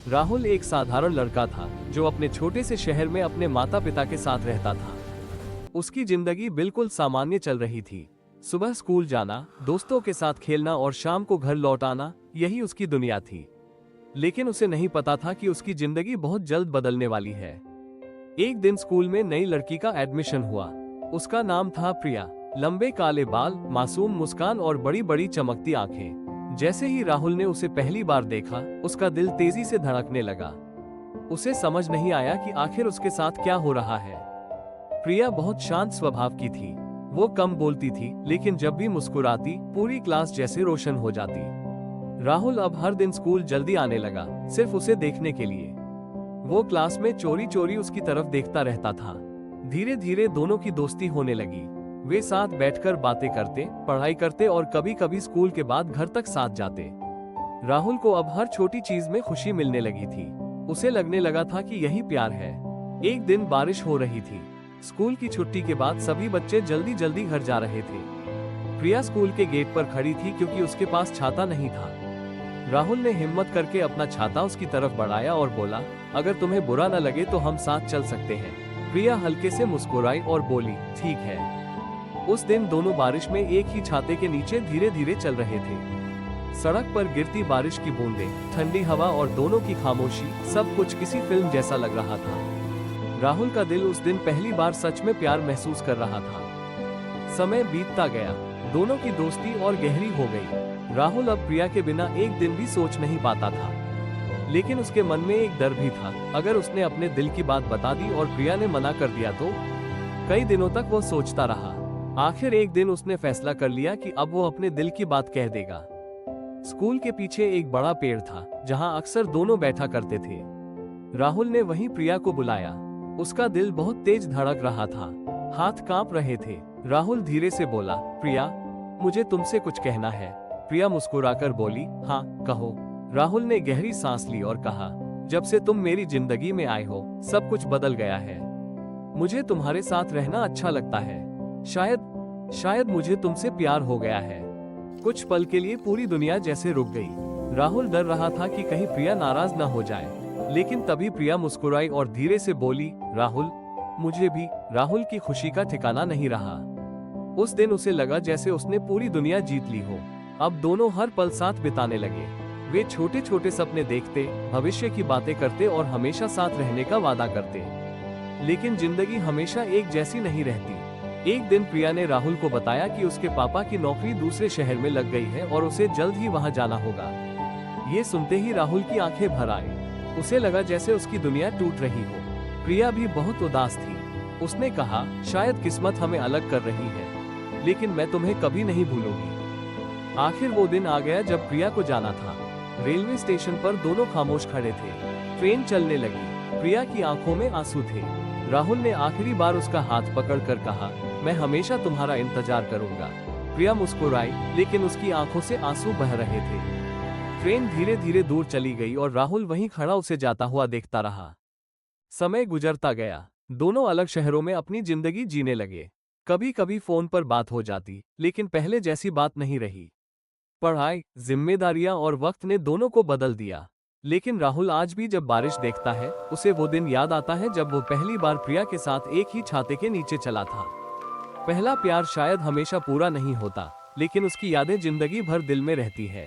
राहुल एक साधारण लड़का था जो अपने छोटे से शहर में अपने माता पिता के साथ रहता था। उसकी जिंदगी बिल्कुल सामान्य चल रही थी। सुबह स्कूल जाना, दोस्तों के साथ खेलना और शाम को घर लौट आना, यही उसकी दुनिया थी। लेकिन उसे नहीं पता था कि उसकी जिंदगी बहुत जल्द बदलने वाली है। एक दिन स्कूल में नई लड़की का एडमिशन हुआ। उसका नाम था प्रिया। लंबे काले बाल, मासूम मुस्कान और बड़ी बड़ी चमकती आंखें। जैसे ही राहुल ने उसे पहली बार देखा, उसका दिल तेजी से धड़कने लगा। उसे समझ नहीं आया कि आखिर उसके साथ क्या हो रहा है। प्रिया बहुत शांत स्वभाव की थी। वो कम बोलती थी, लेकिन जब भी मुस्कुराती, पूरी क्लास जैसे रोशन हो जाती। राहुल अब हर दिन स्कूल जल्दी आने लगा, सिर्फ उसे देखने के लिए। वो क्लास में चोरी चोरी उसकी तरफ देखता रहता था। धीरे धीरे दोनों की दोस्ती होने लगी। वे साथ बैठकर बातें करते, पढ़ाई करते और कभी कभी स्कूल के बाद घर तक साथ जाते। राहुल को अब हर छोटी चीज में खुशी मिलने लगी थी। उसे लगने लगा था कि यही प्यार है। एक दिन बारिश हो रही थी। स्कूल की छुट्टी के बाद सभी बच्चे जल्दी जल्दी घर जा रहे थे। प्रिया स्कूल के गेट पर खड़ी थी क्योंकि उसके पास छाता नहीं था। राहुल ने हिम्मत करके अपना छाता उसकी तरफ बढ़ाया और बोला, अगर तुम्हें बुरा न लगे तो हम साथ चल सकते हैं। प्रिया हल्के से मुस्कुराई और बोली, ठीक है। उस दिन दोनों बारिश में एक ही छाते के नीचे धीरे धीरे चल रहे थे। सड़क पर गिरती बारिश की बूंदें, ठंडी हवा और दोनों की खामोशी, सब कुछ किसी फिल्म जैसा लग रहा था। राहुल का दिल उस दिन पहली बार सच में प्यार महसूस कर रहा था। समय बीतता गया, दोनों की दोस्ती और गहरी हो गई। राहुल अब प्रिया के बिना एक दिन भी सोच नहीं पाता था। लेकिन उसके मन में एक डर भी था, अगर उसने अपने दिल की बात बता दी और प्रिया ने मना कर दिया तो। कई दिनों तक वो सोचता रहा। आखिर एक दिन उसने फैसला कर लिया कि अब वो अपने दिल की बात कह देगा। स्कूल के पीछे एक बड़ा पेड़ था, जहां अक्सर दोनों बैठा करते थे। राहुल ने वहीं प्रिया को बुलाया। उसका दिल बहुत तेज धड़क रहा था, हाथ कांप रहे थे। राहुल धीरे से बोला, प्रिया, मुझे तुमसे कुछ कहना है। प्रिया मुस्कुराकर बोली, हाँ कहो। राहुल ने गहरी सांस ली और कहा, जब से तुम मेरी जिंदगी में आए हो, सब कुछ बदल गया है। मुझे तुम्हारे साथ रहना अच्छा लगता है। शायद मुझे तुमसे प्यार हो गया है। कुछ पल के लिए पूरी दुनिया जैसे रुक गई। राहुल डर रहा था कि कहीं प्रिया नाराज न हो जाए, लेकिन तभी प्रिया मुस्कुराई और धीरे से बोली, राहुल, मुझे भी। राहुल की खुशी का ठिकाना नहीं रहा। उस दिन उसे लगा जैसे उसने पूरी दुनिया जीत ली हो। अब दोनों हर पल साथ बिताने लगे। वे छोटे छोटे सपने देखते, भविष्य की बातें करते और हमेशा साथ रहने का वादा करते। लेकिन जिंदगी हमेशा एक जैसी नहीं रहती। एक दिन प्रिया ने राहुल को बताया कि उसके पापा की नौकरी दूसरे शहर में लग गई है और उसे जल्द ही वहां जाना होगा। ये सुनते ही राहुल की आंखें भर आई। उसे लगा जैसे उसकी दुनिया टूट रही हो। प्रिया भी बहुत उदास थी। उसने कहा, शायद किस्मत हमें अलग कर रही है, लेकिन मैं तुम्हें कभी नहीं भूलूंगी। आखिर वो दिन आ गया जब प्रिया को जाना था। रेलवे स्टेशन पर दोनों खामोश खड़े थे। ट्रेन चलने लगी। प्रिया की आंखों में आंसू थे। राहुल ने आखिरी बार उसका हाथ पकड़कर कहा, मैं हमेशा तुम्हारा इंतजार करूंगा। प्रिया मुस्कुराई, लेकिन उसकी आंखों से आंसू बह रहे थे। ट्रेन धीरे धीरे दूर चली गई और राहुल वहीं खड़ा उसे जाता हुआ देखता रहा। समय गुजरता गया। दोनों अलग शहरों में अपनी जिंदगी जीने लगे। कभी कभी फोन पर बात हो जाती, लेकिन पहले जैसी बात नहीं रही। पढ़ाई, जिम्मेदारियां और वक्त ने दोनों को बदल दिया। लेकिन राहुल आज भी जब बारिश देखता है, उसे वो दिन याद आता है जब वो पहली बार प्रिया के साथ एक ही छाते के नीचे चला था। पहला प्यार शायद हमेशा पूरा नहीं होता, लेकिन उसकी यादें जिंदगी भर दिल में रहती है।